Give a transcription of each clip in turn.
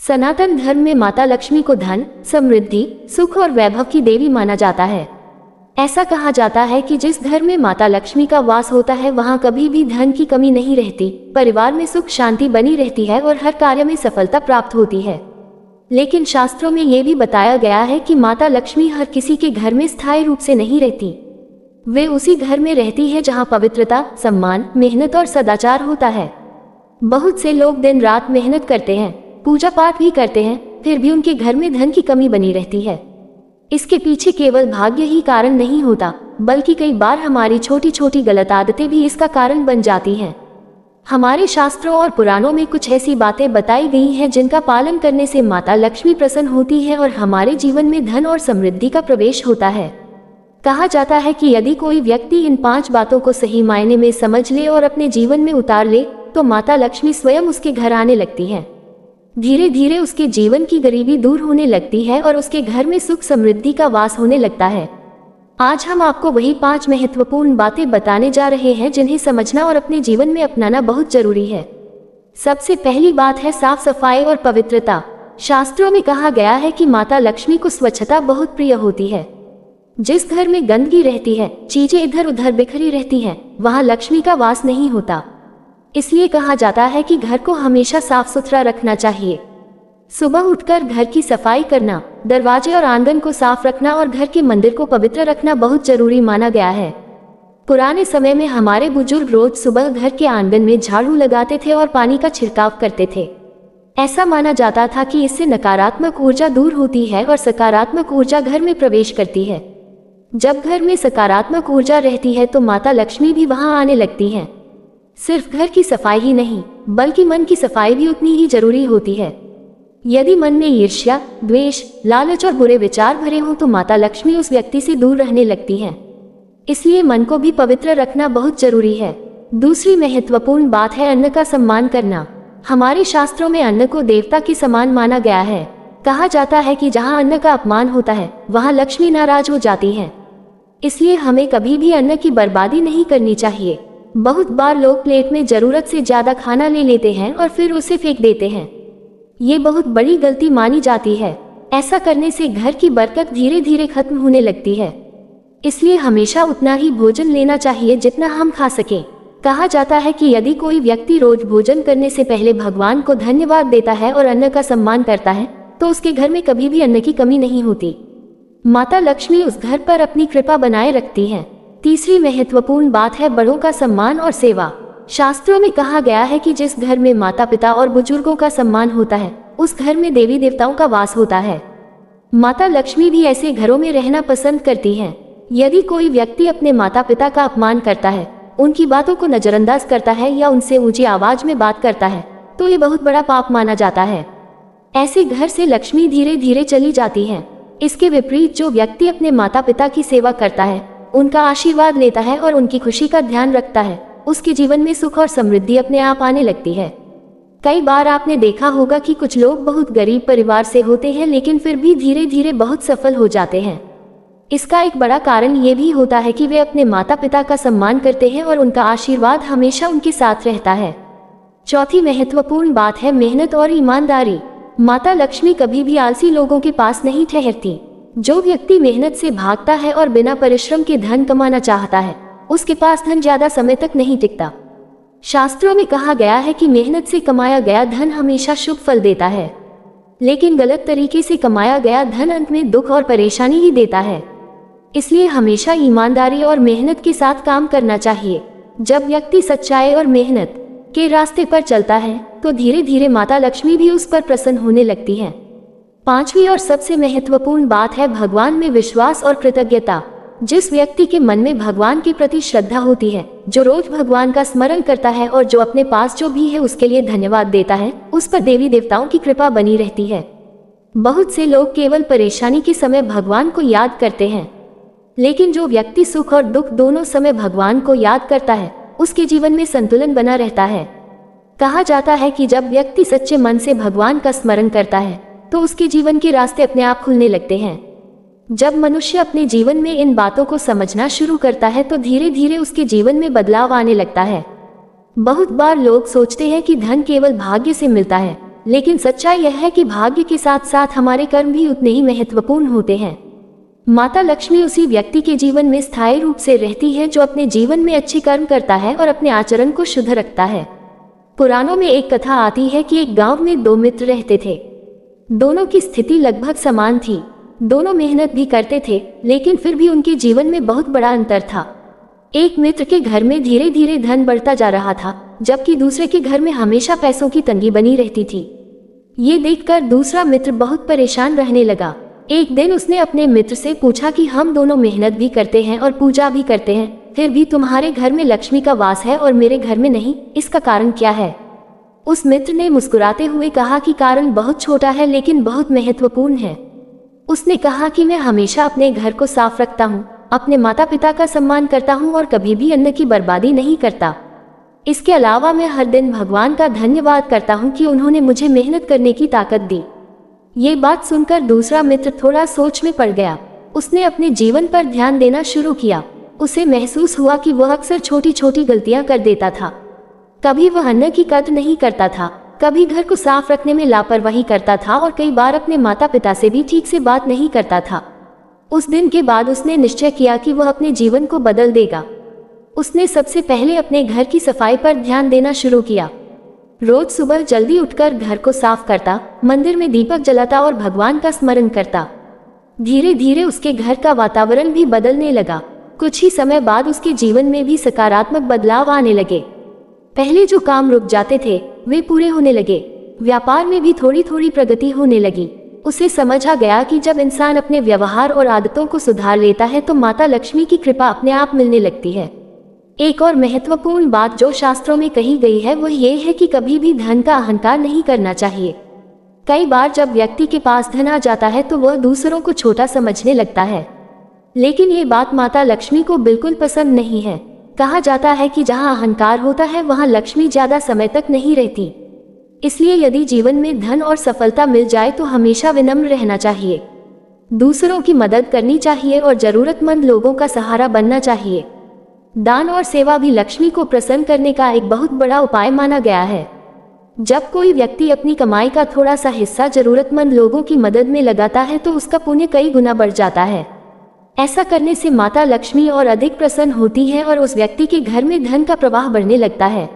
सनातन धर्म में माता लक्ष्मी को धन, समृद्धि, सुख और वैभव की देवी माना जाता है। ऐसा कहा जाता है कि जिस घर में माता लक्ष्मी का वास होता है वहां कभी भी धन की कमी नहीं रहती, परिवार में सुख शांति बनी रहती है और हर कार्य में सफलता प्राप्त होती है। लेकिन शास्त्रों में ये भी बताया गया है कि माता लक्ष्मी हर किसी के घर में स्थायी रूप से नहीं रहती। वे उसी घर में रहती है जहां पवित्रता, सम्मान, मेहनत और सदाचार होता है। बहुत से लोग दिन रात मेहनत करते हैं, पूजा पाठ भी करते हैं, फिर भी उनके घर में धन की कमी बनी रहती है। इसके पीछे केवल भाग्य ही कारण नहीं होता, बल्कि कई बार हमारी छोटी छोटी गलत आदतें भी इसका कारण बन जाती हैं। हमारे शास्त्रों और पुराणों में कुछ ऐसी बातें बताई गई हैं जिनका पालन करने से माता लक्ष्मी प्रसन्न होती है और हमारे जीवन में धन और समृद्धि का प्रवेश होता है। कहा जाता है कि यदि कोई व्यक्ति इन 5 बातों को सही मायने में समझ ले और अपने जीवन में उतार ले तो माता लक्ष्मी स्वयं उसके घर आने लगती है। धीरे धीरे उसके जीवन की गरीबी दूर होने लगती है और उसके घर में सुख समृद्धि का वास होने लगता है। आज हम आपको वही 5 महत्वपूर्ण बातें बताने जा रहे हैं जिन्हें समझना और अपने जीवन में अपनाना बहुत जरूरी है। सबसे पहली बात है साफ सफाई और पवित्रता। शास्त्रों में कहा गया है कि माता लक्ष्मी को स्वच्छता बहुत प्रिय होती है। जिस घर में गंदगी रहती है, चीजें इधर उधर बिखरी रहती हैं, वहां लक्ष्मी का वास नहीं होता। इसलिए कहा जाता है कि घर को हमेशा साफ सुथरा रखना चाहिए। सुबह उठकर घर की सफाई करना, दरवाजे और आंगन को साफ रखना और घर के मंदिर को पवित्र रखना बहुत जरूरी माना गया है। पुराने समय में हमारे बुजुर्ग रोज सुबह घर के आंगन में झाड़ू लगाते थे और पानी का छिड़काव करते थे। ऐसा माना जाता था कि इससे नकारात्मक ऊर्जा दूर होती है और सकारात्मक ऊर्जा घर में प्रवेश करती है। जब घर में सकारात्मक ऊर्जा रहती है तो माता लक्ष्मी भी वहां आने लगती हैं। सिर्फ घर की सफाई ही नहीं, बल्कि मन की सफाई भी उतनी ही जरूरी होती है। यदि मन में ईर्ष्या, द्वेष, लालच और बुरे विचार भरे हों तो माता लक्ष्मी उस व्यक्ति से दूर रहने लगती हैं। इसलिए मन को भी पवित्र रखना बहुत जरूरी है। दूसरी महत्वपूर्ण बात है अन्न का सम्मान करना। हमारे शास्त्रों में अन्न को देवता के समान माना गया है। कहा जाता है कि जहाँ अन्न का अपमान होता है वहाँ लक्ष्मी नाराज हो जाती है। इसलिए हमें कभी भी अन्न की बर्बादी नहीं करनी चाहिए। बहुत बार लोग प्लेट में जरूरत से ज्यादा खाना ले लेते हैं और फिर उसे फेंक देते हैं। ये बहुत बड़ी गलती मानी जाती है। ऐसा करने से घर की बरकत धीरे धीरे खत्म होने लगती है। इसलिए हमेशा उतना ही भोजन लेना चाहिए जितना हम खा सकें। कहा जाता है कि यदि कोई व्यक्ति रोज भोजन करने से पहले भगवान को धन्यवाद देता है और अन्न का सम्मान करता है तो उसके घर में कभी भी अन्न की कमी नहीं होती। माता लक्ष्मी उस घर पर अपनी कृपा बनाए रखती हैं। तीसरी महत्वपूर्ण बात है बड़ों का सम्मान और सेवा। शास्त्रों में कहा गया है कि जिस घर में माता पिता और बुजुर्गों का सम्मान होता है उस घर में देवी देवताओं का वास होता है। माता लक्ष्मी भी ऐसे घरों में रहना पसंद करती हैं। यदि कोई व्यक्ति अपने माता पिता का अपमान करता है, उनकी बातों को नजरअंदाज करता है या उनसे ऊंची आवाज में बात करता है तो ये बहुत बड़ा पाप माना जाता है। ऐसे घर से लक्ष्मी धीरे धीरे चली जाती है। इसके विपरीत जो व्यक्ति अपने माता पिता की सेवा करता है, उनका आशीर्वाद लेता है और उनकी खुशी का ध्यान रखता है, उसके जीवन में सुख और समृद्धि अपने आप आने लगती है। कई बार आपने देखा होगा कि कुछ लोग बहुत गरीब परिवार से होते हैं लेकिन फिर भी धीरे धीरे बहुत सफल हो जाते हैं। इसका एक बड़ा कारण ये भी होता है कि वे अपने माता पिता का सम्मान करते हैं और उनका आशीर्वाद हमेशा उनके साथ रहता है। चौथी महत्वपूर्ण बात है मेहनत और ईमानदारी। माता लक्ष्मी कभी भी आलसी लोगों के पास नहीं ठहरती। जो व्यक्ति मेहनत से भागता है और बिना परिश्रम के धन कमाना चाहता है, उसके पास धन ज्यादा समय तक नहीं टिकता। शास्त्रों में कहा गया है कि मेहनत से कमाया गया धन हमेशा शुभ फल देता है, लेकिन गलत तरीके से कमाया गया धन अंत में दुख और परेशानी ही देता है। इसलिए हमेशा ईमानदारी और मेहनत के साथ काम करना चाहिए। जब व्यक्ति सच्चाई और मेहनत के रास्ते पर चलता है तो धीरे धीरे माता लक्ष्मी भी उस पर प्रसन्न होने लगती है। पांचवी और सबसे महत्वपूर्ण बात है भगवान में विश्वास और कृतज्ञता। जिस व्यक्ति के मन में भगवान के प्रति श्रद्धा होती है, जो रोज भगवान का स्मरण करता है और जो अपने पास जो भी है उसके लिए धन्यवाद देता है, उस पर देवी देवताओं की कृपा बनी रहती है। बहुत से लोग केवल परेशानी के समय भगवान को याद करते हैं, लेकिन जो व्यक्ति सुख और दुख दोनों समय भगवान को याद करता है, उसके जीवन में संतुलन बना रहता है। कहा जाता है कि जब व्यक्ति सच्चे मन से भगवान का स्मरण करता है तो उसके जीवन के रास्ते अपने आप खुलने लगते हैं। जब मनुष्य अपने जीवन में इन बातों को समझना शुरू करता है तो धीरे धीरे उसके जीवन में बदलाव आने लगता है। बहुत बार लोग सोचते हैं कि धन केवल भाग्य से मिलता है, लेकिन सच्चाई यह है कि भाग्य के साथ साथ हमारे कर्म भी उतने ही महत्वपूर्ण होते हैं। माता लक्ष्मी उसी व्यक्ति के जीवन में स्थायी रूप से रहती है जो अपने जीवन में अच्छे कर्म करता है और अपने आचरण को शुद्ध रखता है। पुराणों में एक कथा आती है कि एक गांव में दो मित्र रहते थे। दोनों की स्थिति लगभग समान थी, दोनों मेहनत भी करते थे, लेकिन फिर भी उनके जीवन में बहुत बड़ा अंतर था। एक मित्र के घर में धीरे धीरे धन बढ़ता जा रहा था, जबकि दूसरे के घर में हमेशा पैसों की तंगी बनी रहती थी। ये देखकर दूसरा मित्र बहुत परेशान रहने लगा। एक दिन उसने अपने मित्र से पूछा कि हम दोनों मेहनत भी करते हैं और पूजा भी करते हैं, फिर भी तुम्हारे घर में लक्ष्मी का वास है और मेरे घर में नहीं, इसका कारण क्या है? उस मित्र ने मुस्कुराते हुए कहा कि कारण बहुत छोटा है लेकिन बहुत महत्वपूर्ण है। उसने कहा कि मैं हमेशा अपने घर को साफ रखता हूँ, अपने माता पिता का सम्मान करता हूँ और कभी भी अन्न की बर्बादी नहीं करता। इसके अलावा मैं हर दिन भगवान का धन्यवाद करता हूँ कि उन्होंने मुझे मेहनत करने की ताकत दी। ये बात सुनकर दूसरा मित्र थोड़ा सोच में पड़ गया। उसने अपने जीवन पर ध्यान देना शुरू किया। उसे महसूस हुआ कि वह अक्सर छोटी छोटी गलतियां कर देता था। कभी वह अन्न की कद्र नहीं करता था, कभी घर को साफ रखने में लापरवाही करता था और कई बार अपने माता पिता से भी ठीक से बात नहीं करता था। उस दिन के बाद उसने निश्चय किया कि वह अपने जीवन को बदल देगा। उसने सबसे पहले अपने घर की सफाई पर ध्यान देना शुरू किया। रोज सुबह जल्दी उठकर घर को साफ करता, मंदिर में दीपक जलाता और भगवान का स्मरण करता। धीरे धीरे उसके घर का वातावरण भी बदलने लगा। कुछ ही समय बाद उसके जीवन में भी सकारात्मक बदलाव आने लगे। पहले जो काम रुक जाते थे वे पूरे होने लगे। व्यापार में भी थोड़ी थोड़ी प्रगति होने लगी। उसे समझ आ गया कि जब इंसान अपने व्यवहार और आदतों को सुधार लेता है तो माता लक्ष्मी की कृपा अपने आप मिलने लगती है। एक और महत्वपूर्ण बात जो शास्त्रों में कही गई है वो ये है कि कभी भी धन का अहंकार नहीं करना चाहिए। कई बार जब व्यक्ति के पास धन आ जाता है तो वह दूसरों को छोटा समझने लगता है, लेकिन ये बात माता लक्ष्मी को बिल्कुल पसंद नहीं है। कहा जाता है कि जहाँ अहंकार होता है वहाँ लक्ष्मी ज्यादा समय तक नहीं रहती। इसलिए यदि जीवन में धन और सफलता मिल जाए तो हमेशा विनम्र रहना चाहिए, दूसरों की मदद करनी चाहिए और जरूरतमंद लोगों का सहारा बनना चाहिए। दान और सेवा भी लक्ष्मी को प्रसन्न करने का एक बहुत बड़ा उपाय माना गया है। जब कोई व्यक्ति अपनी कमाई का थोड़ा सा हिस्सा जरूरतमंद लोगों की मदद में लगाता है तो उसका पुण्य कई गुना बढ़ जाता है। ऐसा करने से माता लक्ष्मी और अधिक प्रसन्न होती है और उस व्यक्ति के घर में धन का प्रवाह बढ़ने लगता है।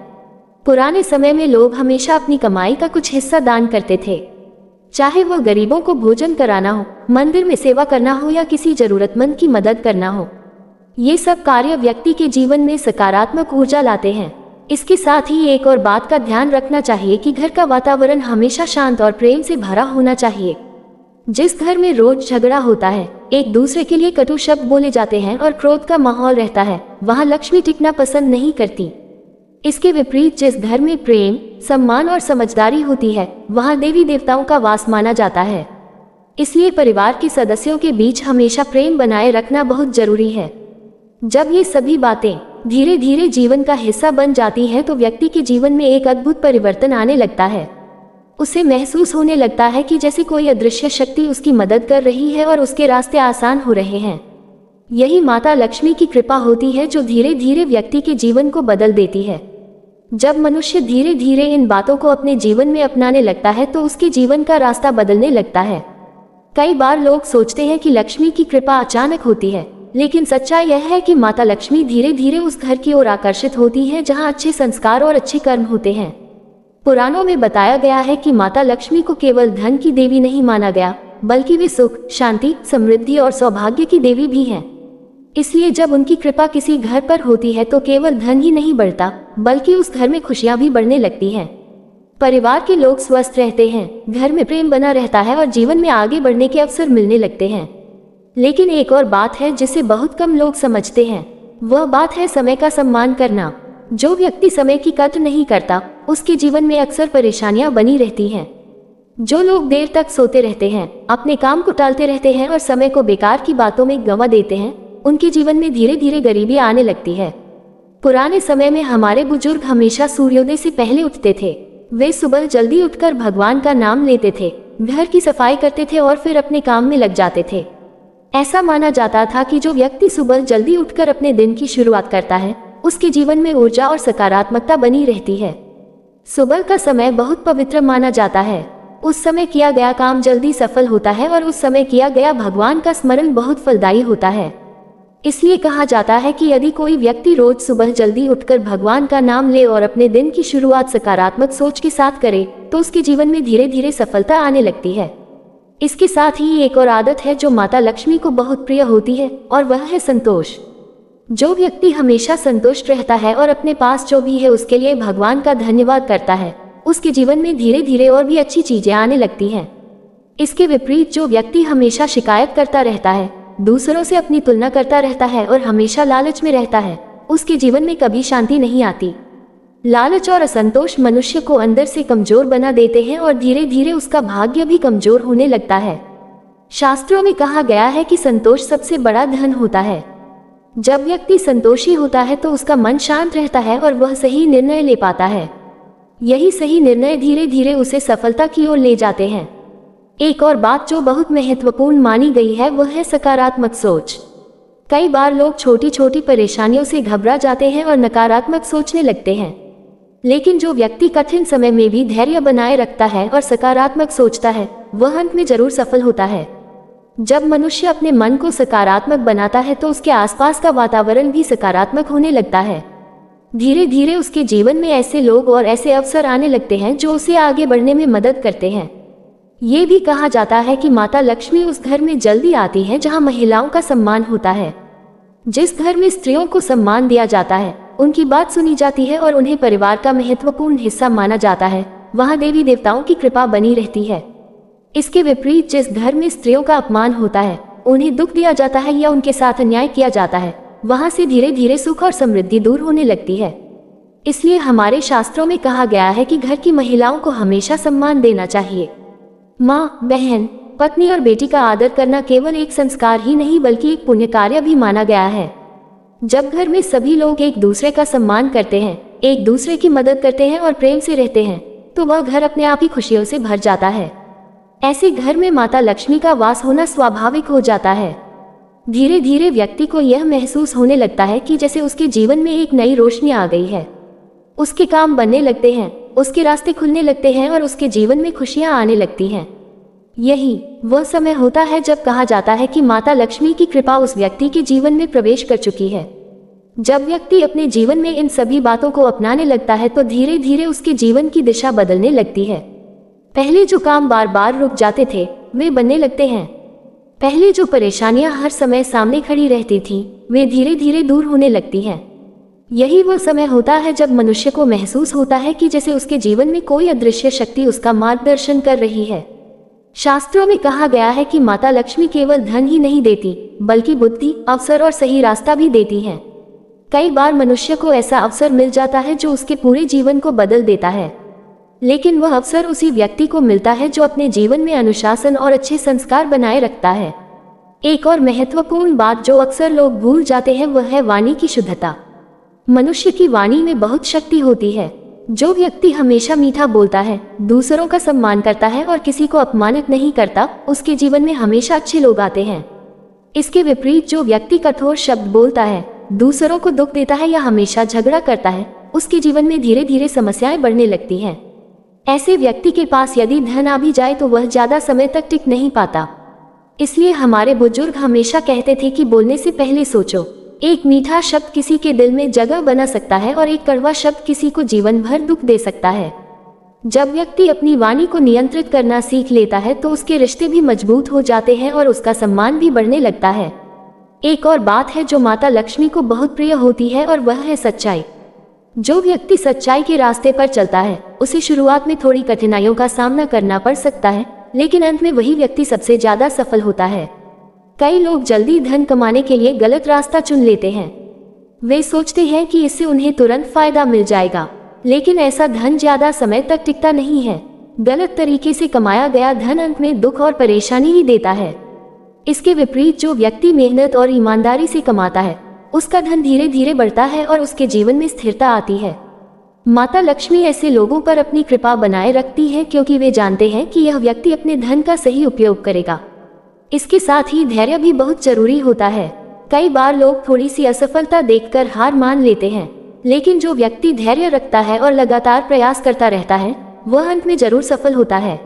पुराने समय में लोग हमेशा अपनी कमाई का कुछ हिस्सा दान करते थे, चाहे वह गरीबों को भोजन कराना हो, मंदिर में सेवा करना हो या किसी जरूरतमंद की मदद करना हो। ये सब कार्य व्यक्ति के जीवन में सकारात्मक ऊर्जा लाते हैं। इसके साथ ही एक और बात का ध्यान रखना चाहिए कि घर का वातावरण हमेशा शांत और प्रेम से भरा होना चाहिए। जिस घर में रोज झगड़ा होता है, एक दूसरे के लिए कटु शब्द बोले जाते हैं और क्रोध का माहौल रहता है, वहाँ लक्ष्मी टिकना पसंद नहीं करती। इसके विपरीत जिस घर में प्रेम, सम्मान और समझदारी होती है, वहाँ देवी देवताओं का वास माना जाता है। इसलिए परिवार के सदस्यों के बीच हमेशा प्रेम बनाए रखना बहुत जरूरी है। जब ये सभी बातें धीरे धीरे जीवन का हिस्सा बन जाती है तो व्यक्ति के जीवन में एक अद्भुत परिवर्तन आने लगता है। उसे महसूस होने लगता है कि जैसे कोई अदृश्य शक्ति उसकी मदद कर रही है और उसके रास्ते आसान हो रहे हैं। यही माता लक्ष्मी की कृपा होती है जो धीरे धीरे व्यक्ति के जीवन को बदल देती है। जब मनुष्य धीरे धीरे इन बातों को अपने जीवन में अपनाने लगता है तो उसके जीवन का रास्ता बदलने लगता है। कई बार लोग सोचते हैं कि लक्ष्मी की कृपा अचानक होती है, लेकिन सच्चाई यह है कि माता लक्ष्मी धीरे धीरे उस घर की ओर आकर्षित होती है जहां अच्छे संस्कार और अच्छे कर्म होते हैं। पुराणों में बताया गया है कि माता लक्ष्मी को केवल धन की देवी नहीं माना गया, बल्कि वे सुख, शांति, समृद्धि और सौभाग्य की देवी भी हैं। इसलिए जब उनकी कृपा किसी घर पर होती है तो केवल धन ही नहीं बढ़ता, बल्कि उस घर में खुशियां भी बढ़ने लगती हैं। परिवार के लोग स्वस्थ रहते हैं, घर में प्रेम बना रहता है और जीवन में आगे बढ़ने के अवसर मिलने लगते हैं। लेकिन एक और बात है जिसे बहुत कम लोग समझते हैं, वह बात है समय का सम्मान करना। जो व्यक्ति समय की कद्र नहीं करता, उसके जीवन में अक्सर परेशानियां बनी रहती हैं। जो लोग देर तक सोते रहते हैं, अपने काम को टालते रहते हैं और समय को बेकार की बातों में गंवा देते हैं, उनके जीवन में धीरे धीरे गरीबी आने लगती है। पुराने समय में हमारे बुजुर्ग हमेशा सूर्योदय से पहले उठते थे। वे सुबह जल्दी उठकर भगवान का नाम लेते थे, घर की सफाई करते थे और फिर अपने काम में लग जाते थे। ऐसा माना जाता था कि जो व्यक्ति सुबह जल्दी उठकर अपने दिन की शुरुआत करता है, उसके जीवन में ऊर्जा और सकारात्मकता बनी रहती है। सुबह का समय बहुत पवित्र माना जाता है। उस समय किया गया काम जल्दी सफल होता है और उस समय किया गया भगवान का स्मरण बहुत फलदायी होता है। इसलिए कहा जाता है कि यदि कोई व्यक्ति रोज सुबह जल्दी उठकर भगवान का नाम ले और अपने दिन की शुरुआत सकारात्मक सोच के साथ करे तो उसके जीवन में धीरे धीरे सफलता आने लगती है। इसके साथ ही एक और आदत है जो माता लक्ष्मी को बहुत प्रिय होती है और वह है संतोष। जो व्यक्ति हमेशा संतुष्ट रहता है और अपने पास जो भी है उसके लिए भगवान का धन्यवाद करता है, उसके जीवन में धीरे धीरे और भी अच्छी चीजें आने लगती हैं। इसके विपरीत जो व्यक्ति हमेशा शिकायत करता रहता है, दूसरों से अपनी तुलना करता रहता है और हमेशा लालच में रहता है, उसके जीवन में कभी शांति नहीं आती। लालच और असंतोष मनुष्य को अंदर से कमजोर बना देते हैं और धीरे धीरे उसका भाग्य भी कमजोर होने लगता है। शास्त्रों में कहा गया है कि संतोष सबसे बड़ा धन होता है। जब व्यक्ति संतोषी होता है तो उसका मन शांत रहता है और वह सही निर्णय ले पाता है। यही सही निर्णय धीरे धीरे उसे सफलता की ओर ले जाते हैं। एक और बात जो बहुत महत्वपूर्ण मानी गई है वह है सकारात्मक सोच। कई बार लोग छोटी छोटी परेशानियों से घबरा जाते हैं और नकारात्मक सोचने लगते हैं, लेकिन जो व्यक्ति कठिन समय में भी धैर्य बनाए रखता है और सकारात्मक सोचता है वह अंत में जरूर सफल होता है। जब मनुष्य अपने मन को सकारात्मक बनाता है तो उसके आसपास का वातावरण भी सकारात्मक होने लगता है। धीरे धीरे उसके जीवन में ऐसे लोग और ऐसे अवसर आने लगते हैं जो उसे आगे बढ़ने में मदद करते हैं। ये भी कहा जाता है कि माता लक्ष्मी उस घर में जल्दी आती है जहां महिलाओं का सम्मान होता है। जिस घर में स्त्रियों को सम्मान दिया जाता है, उनकी बात सुनी जाती है और उन्हें परिवार का महत्वपूर्ण हिस्सा माना जाता है, वहां देवी देवताओं की कृपा बनी रहती है। इसके विपरीत जिस घर में स्त्रियों का अपमान होता है, उन्हें दुख दिया जाता है या उनके साथ अन्याय किया जाता है, वहां से धीरे धीरे सुख और समृद्धि दूर होने लगती है। इसलिए हमारे शास्त्रों में कहा गया है कि घर की महिलाओं को हमेशा सम्मान देना चाहिए। माँ, बहन, पत्नी और बेटी का आदर करना केवल एक संस्कार ही नहीं बल्कि एक पुण्य कार्य भी माना गया है। जब घर में सभी लोग एक दूसरे का सम्मान करते हैं, एक दूसरे की मदद करते हैं और प्रेम से रहते हैं, तो वह घर अपने आप ही खुशियों से भर जाता है। ऐसे घर में माता लक्ष्मी का वास होना स्वाभाविक हो जाता है। धीरे धीरे व्यक्ति को यह महसूस होने लगता है कि जैसे उसके जीवन में एक नई रोशनी आ गई है। उसके काम बनने लगते हैं, उसके रास्ते खुलने लगते हैं और उसके जीवन में खुशियां आने लगती हैं। यही वह समय होता है जब कहा जाता है कि माता लक्ष्मी की कृपा उस व्यक्ति के जीवन में प्रवेश कर चुकी है। जब व्यक्ति अपने जीवन में इन सभी बातों को अपनाने लगता है तो धीरे धीरे उसके जीवन की दिशा बदलने लगती है। पहले जो काम बार बार रुक जाते थे वे बनने लगते हैं। पहले जो परेशानियां हर समय सामने खड़ी रहती थीं, वे धीरे धीरे दूर होने लगती हैं। यही वह समय होता है जब मनुष्य को महसूस होता है कि जैसे उसके जीवन में कोई अदृश्य शक्ति उसका मार्गदर्शन कर रही है। शास्त्रों में कहा गया है कि माता लक्ष्मी केवल धन ही नहीं देती बल्कि बुद्धि, अवसर और सही रास्ता भी देती हैं। कई बार मनुष्य को ऐसा अवसर मिल जाता है जो उसके पूरे जीवन को बदल देता है, लेकिन वह अवसर उसी व्यक्ति को मिलता है जो अपने जीवन में अनुशासन और अच्छे संस्कार बनाए रखता है। एक और महत्वपूर्ण बात जो अक्सर लोग भूल जाते हैं वह है वाणी की शुद्धता। मनुष्य की वाणी में बहुत शक्ति होती है। जो व्यक्ति हमेशा मीठा बोलता है, दूसरों का सम्मान करता है और किसी को अपमानित नहीं करता, उसके जीवन में हमेशा अच्छे लोग आते हैं। इसके विपरीत जो व्यक्ति कठोर शब्द बोलता है, दूसरों को दुख देता है या हमेशा झगड़ा करता है, उसके जीवन में धीरे धीरे समस्याएं बढ़ने लगती हैं। ऐसे व्यक्ति के पास यदि धन आ भी जाए तो वह ज्यादा समय तक टिक नहीं पाता। इसलिए हमारे बुजुर्ग हमेशा कहते थे कि बोलने से पहले सोचो। एक मीठा शब्द किसी के दिल में जगह बना सकता है और एक कड़वा शब्द किसी को जीवन भर दुख दे सकता है। जब व्यक्ति अपनी वाणी को नियंत्रित करना सीख लेता है तो उसके रिश्ते भी मजबूत हो जाते हैं और उसका सम्मान भी बढ़ने लगता है। एक और बात है जो माता लक्ष्मी को बहुत प्रिय होती है और वह है सच्चाई। जो व्यक्ति सच्चाई के रास्ते पर चलता है उसे शुरुआत में थोड़ी कठिनाइयों का सामना करना पड़ सकता है, लेकिन अंत में वही व्यक्ति सबसे ज्यादा सफल होता है। कई लोग जल्दी धन कमाने के लिए गलत रास्ता चुन लेते हैं। वे सोचते हैं कि इससे उन्हें तुरंत फायदा मिल जाएगा, लेकिन ऐसा धन ज्यादा समय तक टिकता नहीं है। गलत तरीके से कमाया गया धन अंत में दुख और परेशानी ही देता है। इसके विपरीत जो व्यक्ति मेहनत और ईमानदारी से कमाता है उसका धन धीरे धीरे बढ़ता है और उसके जीवन में स्थिरता आती है। माता लक्ष्मी ऐसे लोगों पर अपनी कृपा बनाए रखती है क्योंकि वे जानते हैं कि यह व्यक्ति अपने धन का सही उपयोग करेगा। इसके साथ ही धैर्य भी बहुत जरूरी होता है। कई बार लोग थोड़ी सी असफलता देखकर हार मान लेते हैं, लेकिन जो व्यक्ति धैर्य रखता है और लगातार प्रयास करता रहता है वह अंत में जरूर सफल होता है।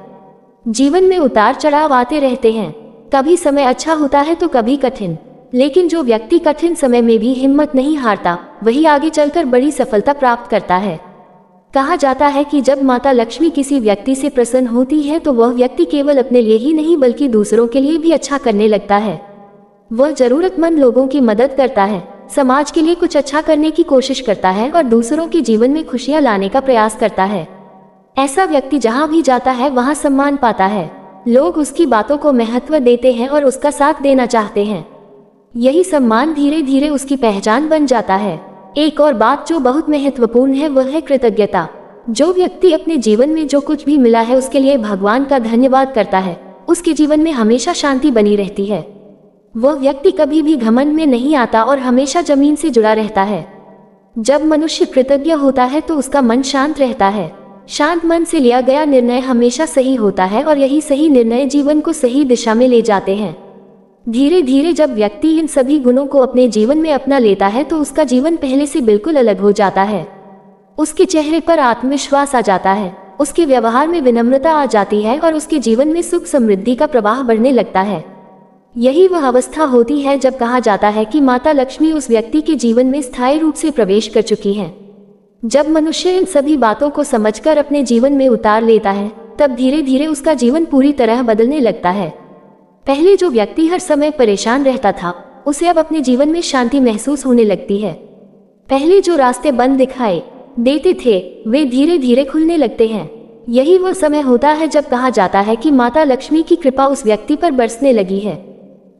जीवन में उतार चढ़ाव आते रहते हैं, कभी समय अच्छा होता है तो कभी कठिन, लेकिन जो व्यक्ति कठिन समय में भी हिम्मत नहीं हारता वही आगे चलकर बड़ी सफलता प्राप्त करता है। कहा जाता है कि जब माता लक्ष्मी किसी व्यक्ति से प्रसन्न होती है तो वह व्यक्ति केवल अपने लिए ही नहीं बल्कि दूसरों के लिए भी अच्छा करने लगता है। वह जरूरतमंद लोगों की मदद करता है, समाज के लिए कुछ अच्छा करने की कोशिश करता है और दूसरों के जीवन में खुशियां लाने का प्रयास करता है। ऐसा व्यक्ति जहां भी जाता है वहां सम्मान पाता है, लोग उसकी बातों को महत्व देते हैं और उसका साथ देना चाहते हैं। यही सम्मान धीरे धीरे उसकी पहचान बन जाता है। एक और बात जो बहुत महत्वपूर्ण है वह है कृतज्ञता। जो व्यक्ति अपने जीवन में जो कुछ भी मिला है उसके लिए भगवान का धन्यवाद करता है, उसके जीवन में हमेशा शांति बनी रहती है। वह व्यक्ति कभी भी घमंड में नहीं आता और हमेशा जमीन से जुड़ा रहता है। जब मनुष्य कृतज्ञ होता है तो उसका मन शांत रहता है। शांत मन से लिया गया निर्णय हमेशा सही होता है और यही सही निर्णय जीवन को सही दिशा में ले जाते हैं। धीरे धीरे जब व्यक्ति इन सभी गुणों को अपने जीवन में अपना लेता है तो उसका जीवन पहले से बिल्कुल अलग हो जाता है। उसके चेहरे पर आत्मविश्वास आ जाता है, उसके व्यवहार में विनम्रता आ जाती है और उसके जीवन में सुख समृद्धि का प्रवाह बढ़ने लगता है। यही वह अवस्था होती है जब कहा जाता है कि माता लक्ष्मी उस व्यक्ति के जीवन में स्थायी रूप से प्रवेश कर चुकी हैं। जब मनुष्य इन सभी बातों को समझकर अपने जीवन में उतार लेता है तब धीरे धीरे उसका जीवन पूरी तरह बदलने लगता है। पहले जो व्यक्ति हर समय परेशान रहता था उसे अब अपने जीवन में शांति महसूस होने लगती है। पहले जो रास्ते बंद दिखाई देते थे वे धीरे धीरे खुलने लगते हैं। यही वो समय होता है जब कहा जाता है कि माता लक्ष्मी की कृपा उस व्यक्ति पर बरसने लगी है।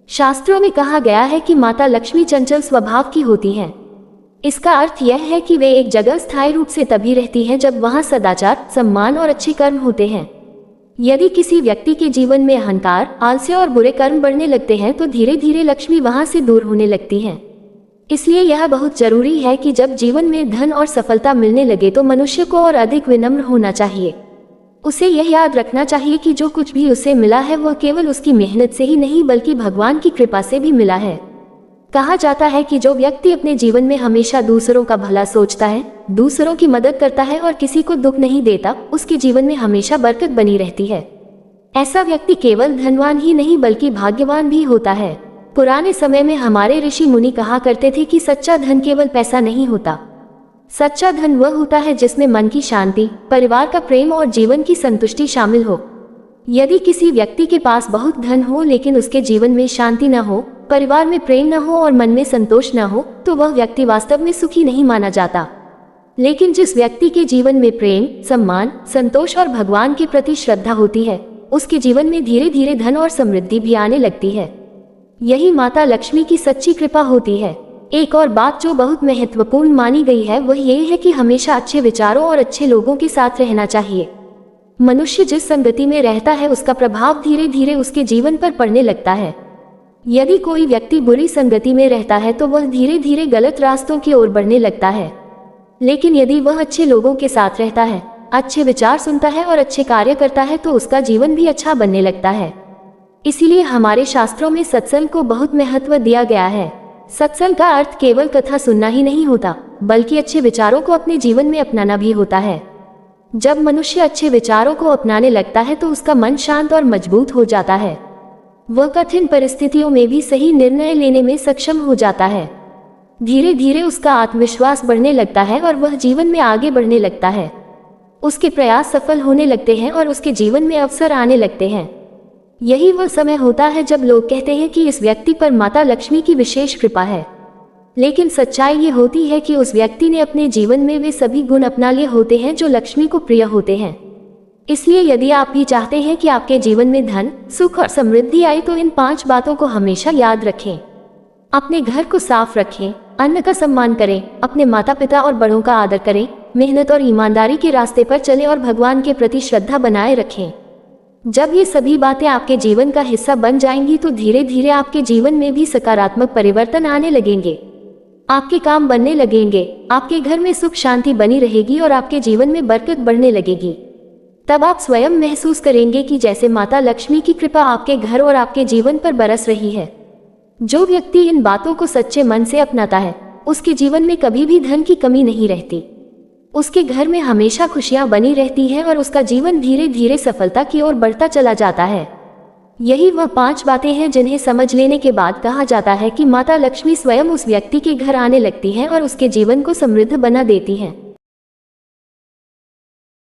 शास्त्रों में कहा गया है कि माता लक्ष्मी चंचल स्वभाव की होती हैं। इसका अर्थ यह है कि वे एक जगह स्थायी रूप से तभी रहती हैं जब वहां सदाचार, सम्मान और अच्छे कर्म होते हैं। यदि किसी व्यक्ति के जीवन में अहंकार, आलस्य और बुरे कर्म बढ़ने लगते हैं तो धीरे धीरे लक्ष्मी वहां से दूर होने लगती हैं। इसलिए यह बहुत जरूरी है कि जब जीवन में धन और सफलता मिलने लगे तो मनुष्य को और अधिक विनम्र होना चाहिए। उसे यह याद रखना चाहिए कि जो कुछ भी उसे मिला है वह केवल उसकी मेहनत से ही नहीं बल्कि भगवान की कृपा से भी मिला है। कहा जाता है कि जो व्यक्ति अपने जीवन में हमेशा दूसरों का भला सोचता है, दूसरों की मदद करता है और किसी को दुख नहीं देता, उसके जीवन में हमेशा बरकत बनी रहती है। ऐसा व्यक्ति केवल धनवान ही नहीं बल्कि भाग्यवान भी होता है। पुराने समय में हमारे ऋषि मुनि कहा करते थे कि सच्चा धन केवल पैसा नहीं होता, सच्चा धन वह होता है जिसमें मन की शांति, परिवार का प्रेम और जीवन की संतुष्टि शामिल हो। यदि किसी व्यक्ति के पास बहुत धन हो लेकिन उसके जीवन में शांति न हो, परिवार में प्रेम न हो और मन में संतोष न हो तो वह व्यक्ति वास्तव में सुखी नहीं माना जाता। लेकिन जिस व्यक्ति के जीवन में प्रेम, सम्मान, संतोष और भगवान के प्रति श्रद्धा होती है उसके जीवन में धीरे धीरे धन और समृद्धि भी आने लगती है। यही माता लक्ष्मी की सच्ची कृपा होती है। एक और बात जो बहुत महत्वपूर्ण मानी गई है वह यह है कि हमेशा अच्छे विचारों और अच्छे लोगों के साथ रहना चाहिए। मनुष्य जिस संगति में रहता है उसका प्रभाव धीरे धीरे उसके जीवन पर पड़ने लगता है। यदि कोई व्यक्ति बुरी संगति में रहता है तो वह धीरे धीरे गलत रास्तों की ओर बढ़ने लगता है। लेकिन यदि वह अच्छे लोगों के साथ रहता है, अच्छे विचार सुनता है और अच्छे कार्य करता है तो उसका जीवन भी अच्छा बनने लगता है। इसीलिए हमारे शास्त्रों में सत्संग को बहुत महत्व दिया गया है। सत्संग का अर्थ केवल कथा सुनना ही नहीं होता बल्कि अच्छे विचारों को अपने जीवन में अपनाना भी होता है। जब मनुष्य अच्छे विचारों को अपनाने लगता है तो उसका मन शांत और मजबूत हो जाता है। वह कठिन परिस्थितियों में भी सही निर्णय लेने में सक्षम हो जाता है। धीरे धीरे उसका आत्मविश्वास बढ़ने लगता है और वह जीवन में आगे बढ़ने लगता है। उसके प्रयास सफल होने लगते हैं और उसके जीवन में अवसर आने लगते हैं। यही वह समय होता है जब लोग कहते हैं कि इस व्यक्ति पर माता लक्ष्मी की विशेष कृपा है। लेकिन सच्चाई ये होती है कि उस व्यक्ति ने अपने जीवन में वे सभी गुण अपना लिए होते हैं जो लक्ष्मी को प्रिय होते हैं। इसलिए यदि आप भी चाहते हैं कि आपके जीवन में धन, सुख और समृद्धि आए तो इन 5 बातों को हमेशा याद रखें। अपने घर को साफ रखें, अन्न का सम्मान करें, अपने माता पिता और बड़ों का आदर करें, मेहनत और ईमानदारी के रास्ते पर चलें और भगवान के प्रति श्रद्धा बनाए रखें। जब ये सभी बातें आपके जीवन का हिस्सा बन जाएंगी तो धीरे धीरे आपके जीवन में भी सकारात्मक परिवर्तन आने लगेंगे। आपके काम बनने लगेंगे, आपके घर में सुख शांति बनी रहेगी और आपके जीवन में बरकत बढ़ने लगेगी। तब आप स्वयं महसूस करेंगे कि जैसे माता लक्ष्मी की कृपा आपके घर और आपके जीवन पर बरस रही है। जो व्यक्ति इन बातों को सच्चे मन से अपनाता है उसके जीवन में कभी भी धन की कमी नहीं रहती। उसके घर में हमेशा खुशियां बनी रहती है और उसका जीवन धीरे धीरे सफलता की ओर बढ़ता चला जाता है। यही वह 5 बातें हैं जिन्हें समझ लेने के बाद कहा जाता है कि माता लक्ष्मी स्वयं उस व्यक्ति के घर आने लगती हैं और उसके जीवन को समृद्ध बना देती हैं।